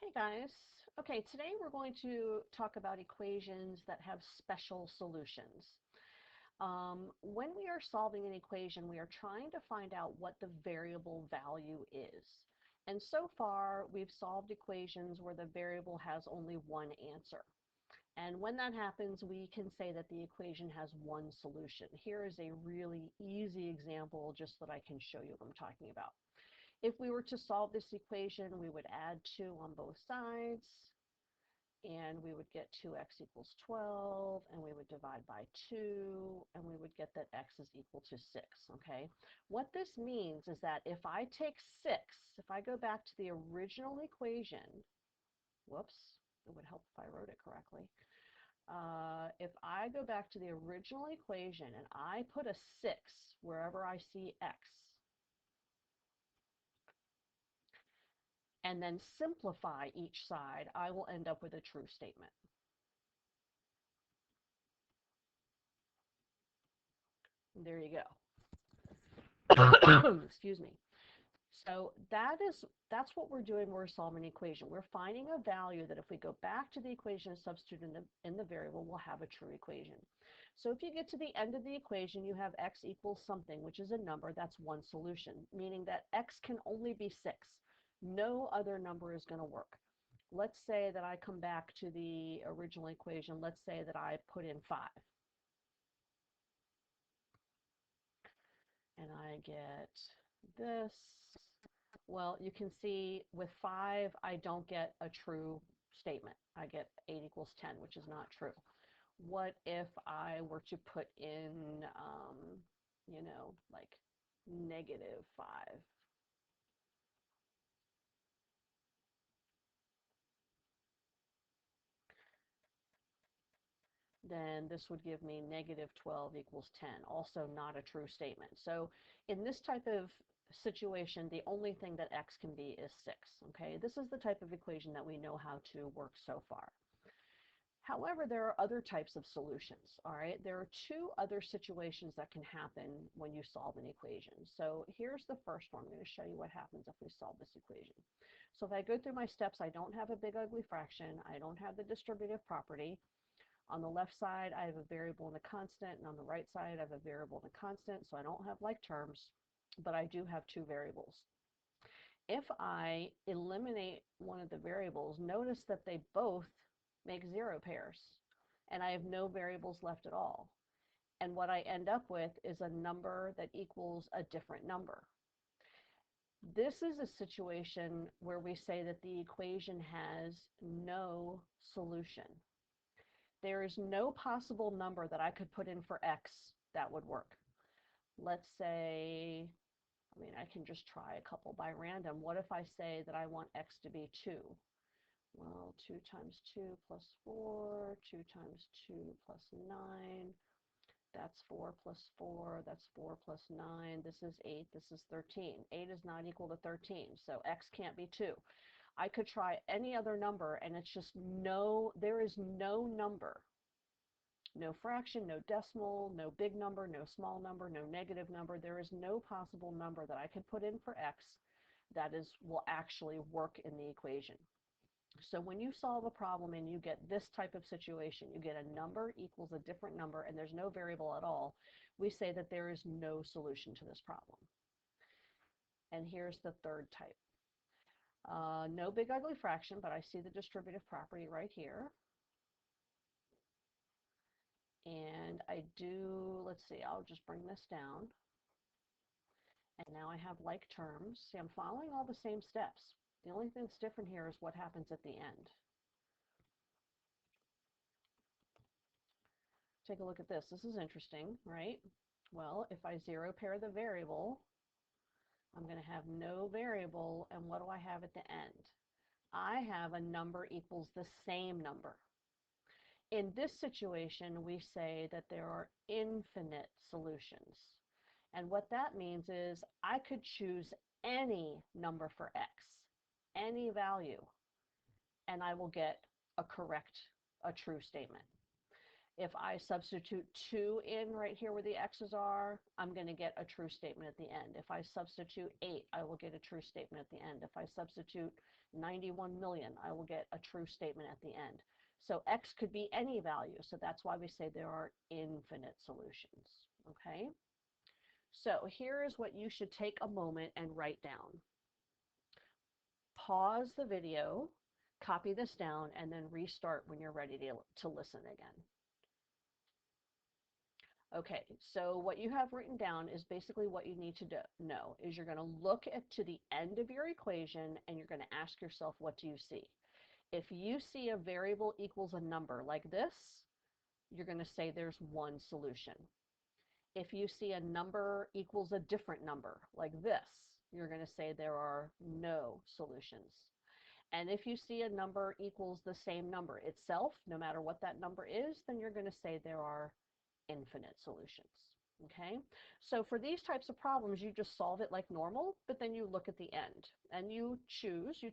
Hey guys. Okay, today we're going to talk about equations that have special solutions. When we are solving an equation, we are trying to find out what the variable value is. And so far, we've solved equations where the variable has only one answer. And when that happens, we can say that the equation has one solution. Here is a really easy example just so that I can show you what I'm talking about. If we were to solve this equation, we would add 2 on both sides, and we would get 2x equals 12, and we would divide by 2, and we would get that x is equal to 6, okay? What this means is that if I take 6, if I go back to the original equation, whoops, it would help if I wrote it correctly. If I go back to the original equation and I put a 6 wherever I see x, and then simplify each side, I will end up with a true statement. There you go. Excuse me. So that's what we're doing when we're solving an equation. We're finding a value that if we go back to the equation and substitute in the variable, we'll have a true equation. So if you get to the end of the equation, you have x equals something, which is a number. That's one solution, meaning that x can only be 6. No other number is going to work. Let's say that I come back to the original equation. Let's say that I put in 5. And I get this. Well, you can see with 5, I don't get a true statement. I get 8 equals 10, which is not true. What if I were to put in, like -5? Then this would give me -12 equals 10, also not a true statement. So in this type of situation, the only thing that x can be is 6, okay? This is the type of equation that we know how to work so far. However, there are other types of solutions, all right? There are 2 other situations that can happen when you solve an equation. So here's the first one. I'm going to show you what happens if we solve this equation. So if I go through my steps, I don't have a big ugly fraction. I don't have the distributive property. On the left side, I have a variable and a constant, and on the right side, I have a variable and a constant, so I don't have like terms, but I do have 2 variables. If I eliminate one of the variables, notice that they both make 0 pairs, and I have no variables left at all. And what I end up with is a number that equals a different number. This is a situation where we say that the equation has no solution. There is no possible number that I could put in for x that would work. Let's say, I can just try a couple by random. What if I say that I want x to be 2? Well, 2 times 2 plus 4, 2 times 2 plus 9, that's 4 plus 4, that's 4 plus 9, this is 8, this is 13. 8 is not equal to 13, so x can't be 2. I could try any other number, and it's just there is no number, no fraction, no decimal, no big number, no small number, no negative number. There is no possible number that I could put in for x that will actually work in the equation. So when you solve a problem and you get this type of situation, you get a number equals a different number and there's no variable at all, we say that there is no solution to this problem. And here's the third type. No big ugly fraction, but I see the distributive property right here. And I do, let's see, I'll just bring this down. And now I have like terms. See, I'm following all the same steps. The only thing that's different here is what happens at the end. Take a look at this. This is interesting, right? Well, if I 0 pair the variable, I'm going to have no variable, and what do I have at the end? I have a number equals the same number. In this situation, we say that there are infinite solutions. And what that means is I could choose any number for x, any value, and I will get a true statement. If I substitute 2 in right here where the x's are, I'm going to get a true statement at the end. If I substitute 8, I will get a true statement at the end. If I substitute 91 million, I will get a true statement at the end. So x could be any value, so that's why we say there are infinite solutions, okay? So here is what you should take a moment and write down. Pause the video, copy this down, and then restart when you're ready to listen again. Okay, so what you have written down is basically what you need to know is you're going to look to the end of your equation and you're going to ask yourself, what do you see? If you see a variable equals a number like this, you're going to say there's one solution. If you see a number equals a different number like this, you're going to say there are no solutions. And if you see a number equals the same number itself, no matter what that number is, then you're going to say there are infinite solutions. Okay, so for these types of problems, you just solve it like normal, but then you look at the end and you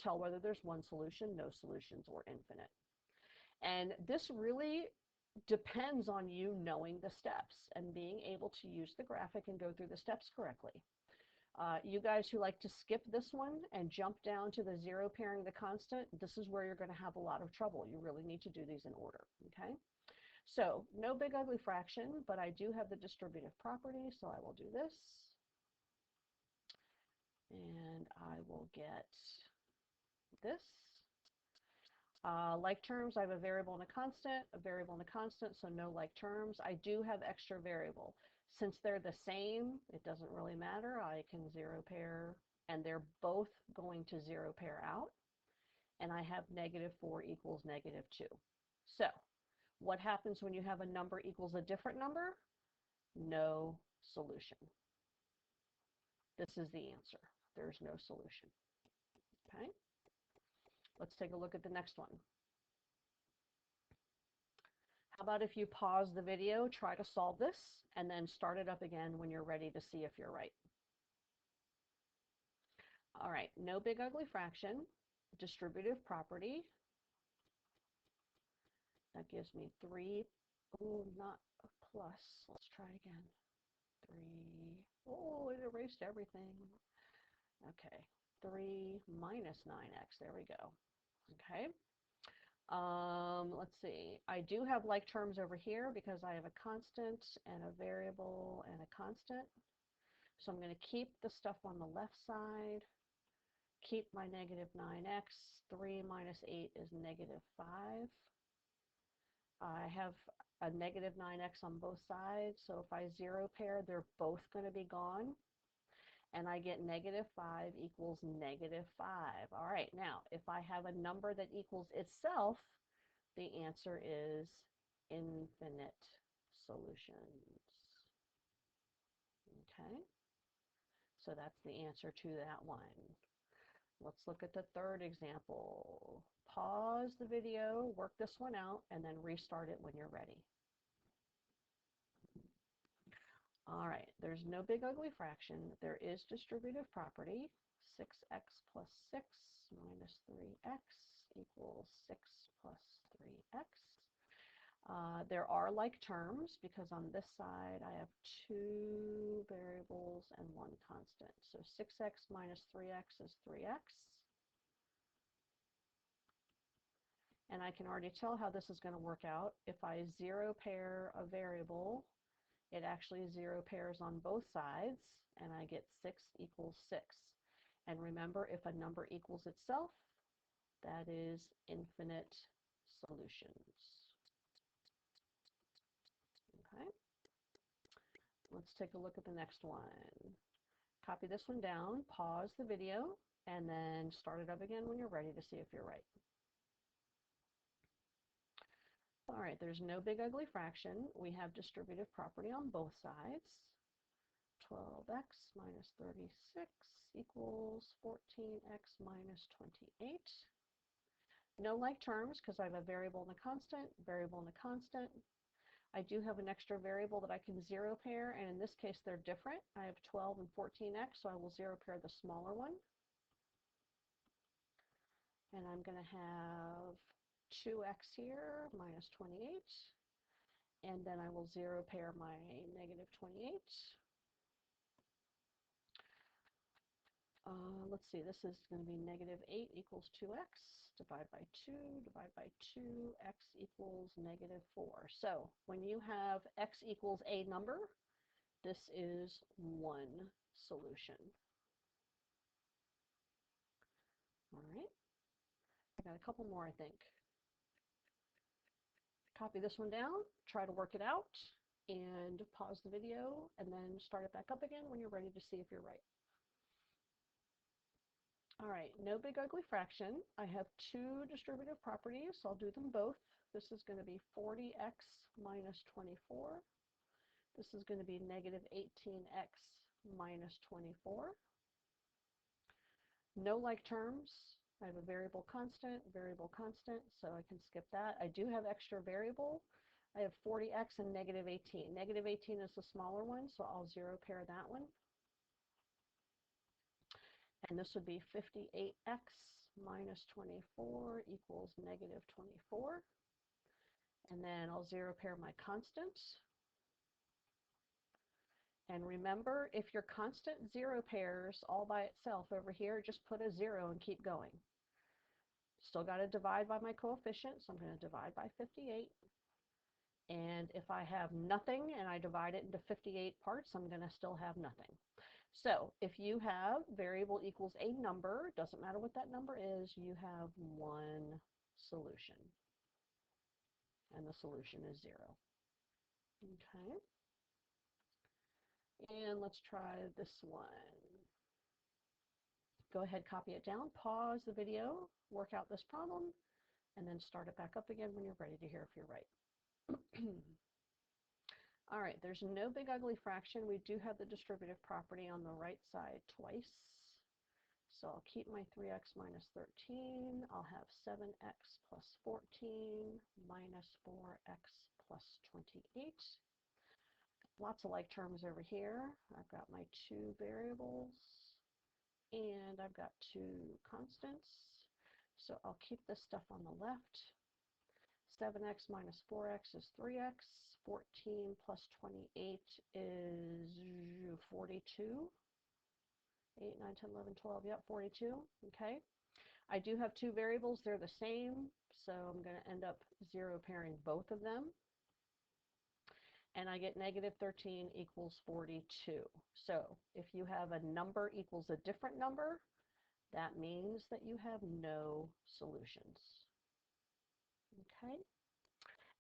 tell whether there's one solution, no solutions, or infinite. And this really depends on you knowing the steps and being able to use the graphic and go through the steps correctly. You guys who like to skip this one and jump down to the zero pairing the constant, this is where you're going to have a lot of trouble. You really need to do these in order, okay? So no big ugly fraction, but I do have the distributive property, so I will do this. And I will get this. Like terms, I have a variable and a variable and a constant, so no like terms. I do have extra variable. Since they're the same, it doesn't really matter. I can zero pair, and they're both going to zero pair out. And I have -4 equals -2. So what happens when you have a number equals a different number? No solution. This is the answer. There's no solution. Okay? Let's take a look at the next one. How about if you pause the video, try to solve this, and then start it up again when you're ready to see if you're right. All right, no big ugly fraction, distributive property. That gives me 3, oh, not a plus. Let's try again. 3, oh, it erased everything. Okay, 3 minus 9x, there we go. Okay. Let's see. I do have like terms over here because I have a constant and a variable and a constant. So I'm going to keep the stuff on the left side, keep my -9x. 3 minus 8 is -5. I have a -9x on both sides, so if I zero pair, they're both going to be gone. And I get -5 equals -5. All right, now, if I have a number that equals itself, the answer is infinite solutions. Okay, so that's the answer to that one. Let's look at the third example. Pause the video, work this one out, and then restart it when you're ready. All right, there's no big ugly fraction. There is distributive property. 6x plus 6 minus 3x equals 6 plus 3x. There are like terms because on this side I have 2 variables and 1 constant. So 6x minus 3x is 3x. And I can already tell how this is going to work out. If I zero pair a variable, it actually zero pairs on both sides, and I get 6 equals 6. And remember, if a number equals itself, that is infinite solutions. Okay. Let's take a look at the next one. Copy this one down, pause the video, and then start it up again when you're ready to see if you're right. All right, there's no big ugly fraction. We have distributive property on both sides. 12x minus 36 equals 14x minus 28. No like terms because I have a variable and a constant, variable and a constant. I do have an extra variable that I can zero pair, and in this case they're different. I have 12 and 14x, so I will zero pair the smaller one. And I'm going to have 2x here minus 28. and then I will zero pair my negative 28. Let's see, this is going to be negative 8 equals 2x, divide by 2, divide by 2, x equals negative 4. So when you have x equals a number, this is one solution. All right, I got a couple more, I think. Copy this one down, try to work it out, and pause the video, and then start it back up again when you're ready to see if you're right. All right, no big ugly fraction. I have two distributive properties, so I'll do them both. This is going to be 40x minus 24. This is going to be negative 18x minus 24. No like terms. I have a variable constant, so I can skip that. I do have extra variable. I have 40x and negative 18. Negative 18 is the smaller one, so I'll zero pair that one. And this would be 58x minus 24 equals negative 24. And then I'll zero pair my constants. And remember, if your constant zero pairs all by itself over here, just put a 0 and keep going. Still got to divide by my coefficient, so I'm going to divide by 58. And if I have nothing and I divide it into 58 parts, I'm going to still have nothing. So if you have variable equals a number, doesn't matter what that number is, you have one solution. And the solution is 0. Okay. And let's try this one. Go ahead, copy it down, pause the video, work out this problem, and then start it back up again when you're ready to hear if you're right. All right, there's no big ugly fraction. We do have the distributive property on the right side twice. So I'll keep my 3x minus 13. I'll have 7x plus 14 minus 4x plus 28. Lots of like terms over here. I've got my two variables, and I've got two constants. So I'll keep this stuff on the left. 7x minus 4x is 3x. 14 plus 28 is 42. 8, 9, 10, 11, 12, yep, 42, okay. I do have two variables, they're the same, so I'm going to end up zero pairing both of them. And I get negative 13 equals 42. So if you have a number equals a different number, that means that you have no solutions. Okay?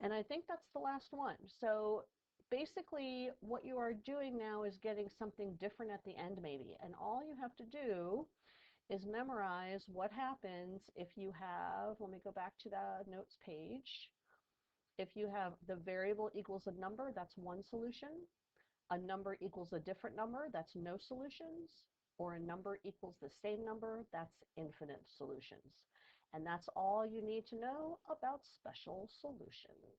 And I think that's the last one. So basically what you are doing now is getting something different at the end maybe. And all you have to do is memorize what happens if you have, let me go back to the notes page. If you have the variable equals a number, that's one solution. A number equals a different number, that's no solutions. Or a number equals the same number, that's infinite solutions. And that's all you need to know about special solutions.